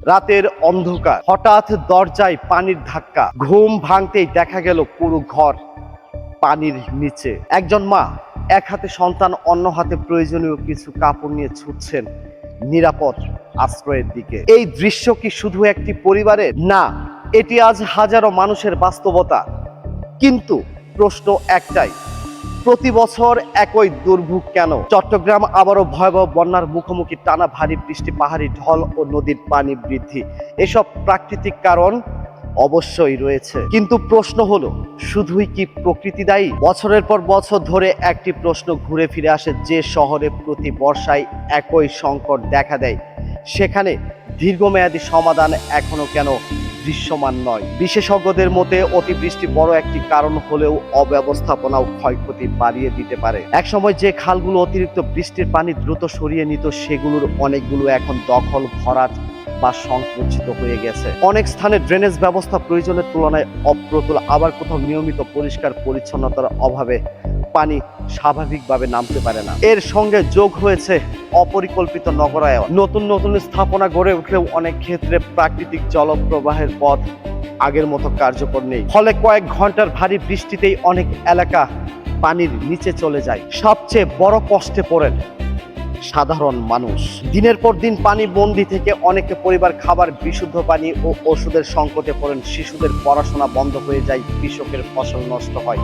রাতের অন্ধকার, হঠাৎ দরজায় পানির ধাক্কা। ঘুম ভাঙতেই দেখা গেল পুরো ঘর পানির নিচে। একজন মা এক হাতে সন্তান, অন্য হাতে প্রয়োজনীয় কিছু কাপড় নিয়ে ছুটছেন নিরাপদ আশ্রয়ের দিকে। এই দৃশ্য কি শুধু একটি পরিবারের? না, এটি আজ হাজারো মানুষের বাস্তবতা। কিন্তু প্রশ্ন একটাই, প্রতি বছর একই দুর্ভোগ কেন? চট্টগ্রাম আবারও ভয়াবহ বন্যার মুখোমুখি। টানা ভারী বৃষ্টি, পাহাড়ি ঢল ও নদীর পানি বৃদ্ধি, এসব প্রাকৃতিক কারণ অবশ্যই রয়েছে, কিন্তু প্রশ্ন হলো, শুধুই কি প্রকৃতি দায়ী? বছরের পর বছর ধরে একটি প্রশ্ন ঘুরে ফিরে আসে, যে শহরে প্রতি বর্ষায় একই সংকট দেখা দেয়, সেখানে দীর্ঘমেয়াদী সমাধান এখনো কেন দৃশ্যমান নয়? বিশেষজ্ঞদের মতে অতিবৃষ্টি বড় একটি কারণ হলেও অব্যবস্থাপনাও ক্ষয়ক্ষতি বাড়িয়ে দিতে পারে। একসময় যে খালগুলো অতিরিক্ত বৃষ্টির পানি দ্রুত সরিয়ে নিত, সেগুলোর অনেকগুলো এখন দখল, ভরাট বা সংকুচিত হয়ে গেছে। অনেক স্থানে ড্রেনেজ ব্যবস্থা প্রয়োজনের তুলনায় অপ্রতুল, আবার কোথাও নিয়মিত পরিষ্কার পরিচ্ছন্নতার অভাবে পানি স্বাভাবিকভাবে নামতে পারে না। এর সঙ্গে যোগ হয়েছে অপরিকল্পিত নগরায়ন। নতুন নতুন স্থাপনা গড়ে উঠলেও অনেক ক্ষেত্রে প্রাকৃতিক জলপ্রবাহের পথ আগের মতো কার্যকর নেই। ফলে কয়েক ঘন্টার ভারী বৃষ্টিতেই অনেক এলাকা পানির নিচে চলে যায়। সবচেয়ে বড় কষ্টে পড়েন সাধারণ মানুষ। দিনের পর দিন পানি বন্দি থেকে অনেকে পরিবার খাবার, বিশুদ্ধ পানি ও ওষুধের সংকটে পড়েন। শিশুদের পড়াশোনা বন্ধ হয়ে যায়, কৃষকের ফসল নষ্ট হয়,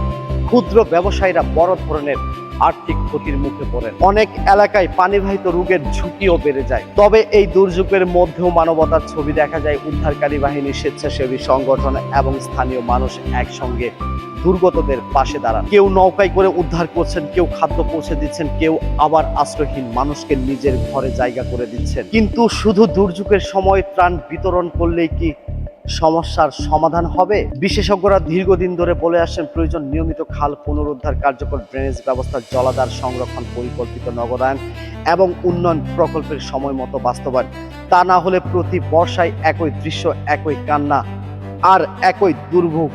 ক্ষুদ্র ব্যবসায়ীরা বড় ধরনের আর্থিক ক্ষতির মুখে পড়েন। অনেক এলাকায় পানিবাহিত রোগের ঝুঁকিও বেড়ে যায়। তবে এই দুর্যোগের মধ্যেও মানবতার ছবি দেখা যায়। উদ্ধারকারী বাহিনী, স্বেচ্ছাসেবী সংগঠন এবং স্থানীয় মানুষ একসঙ্গে দুর্গতদের পাশে দাঁড়ান। কেউ নৌকায় করে উদ্ধার করছেন, কেউ খাদ্য পৌঁছে দিচ্ছেন, কেউ আবার আশ্রয়হীন মানুষকে নিজের ঘরে জায়গা করে দিচ্ছেন। কিন্তু শুধু দুর্যোগের সময় ত্রাণ বিতরণ করলেই কি সমস্যার সমাধান হবে? বিশেষজ্ঞরা দীর্ঘদিন ধরে বলে আসছেন, প্রয়োজন নিয়মিত খাল পুনরুদ্ধার, কার্যকর ড্রেনেজ ব্যবস্থা, জলাধার সংরক্ষণ, পরিকল্পিত নগরায়ন এবং উন্নয়ন প্রকল্পের সময় মতো বাস্তবায়ন। তা না হলে প্রতি বর্ষায় একই দৃশ্য, একই কান্না আর একই দুর্ভোগ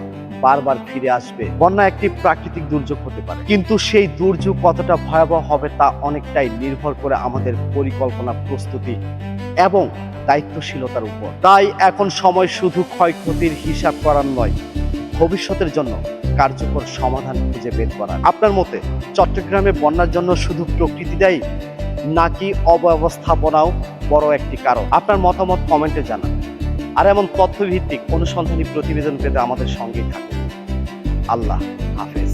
বারবার ফিরে আসবে। বন্যা একটি প্রাকৃতিক দুর্যোগ হতে পারে, কিন্তু সেই দুর্যোগ কতটা ভয়াবহ হবে তা অনেকটাই নির্ভর করে আমাদের পরিকল্পনা, প্রস্তুতি এবং দায়িত্বশীলতার উপর। তাই এখন সময় শুধু ক্ষয়ক্ষতির হিসাব করার নয়, ভবিষ্যতের জন্য কার্যকর সমাধান খুঁজে বের করার। আপনার মতে চট্টগ্রামে বন্যার জন্য শুধু প্রকৃতি দায়ী, নাকি অব্যবস্থাপনাও বড় একটি কারণ? আপনার মতামত কমেন্টে জানান। আর এমন তথ্যভিত্তিক অনুসন্ধানী প্রতিবেদন পেতে আমাদের সঙ্গেই থাকুন। আল্লাহ হাফেজ।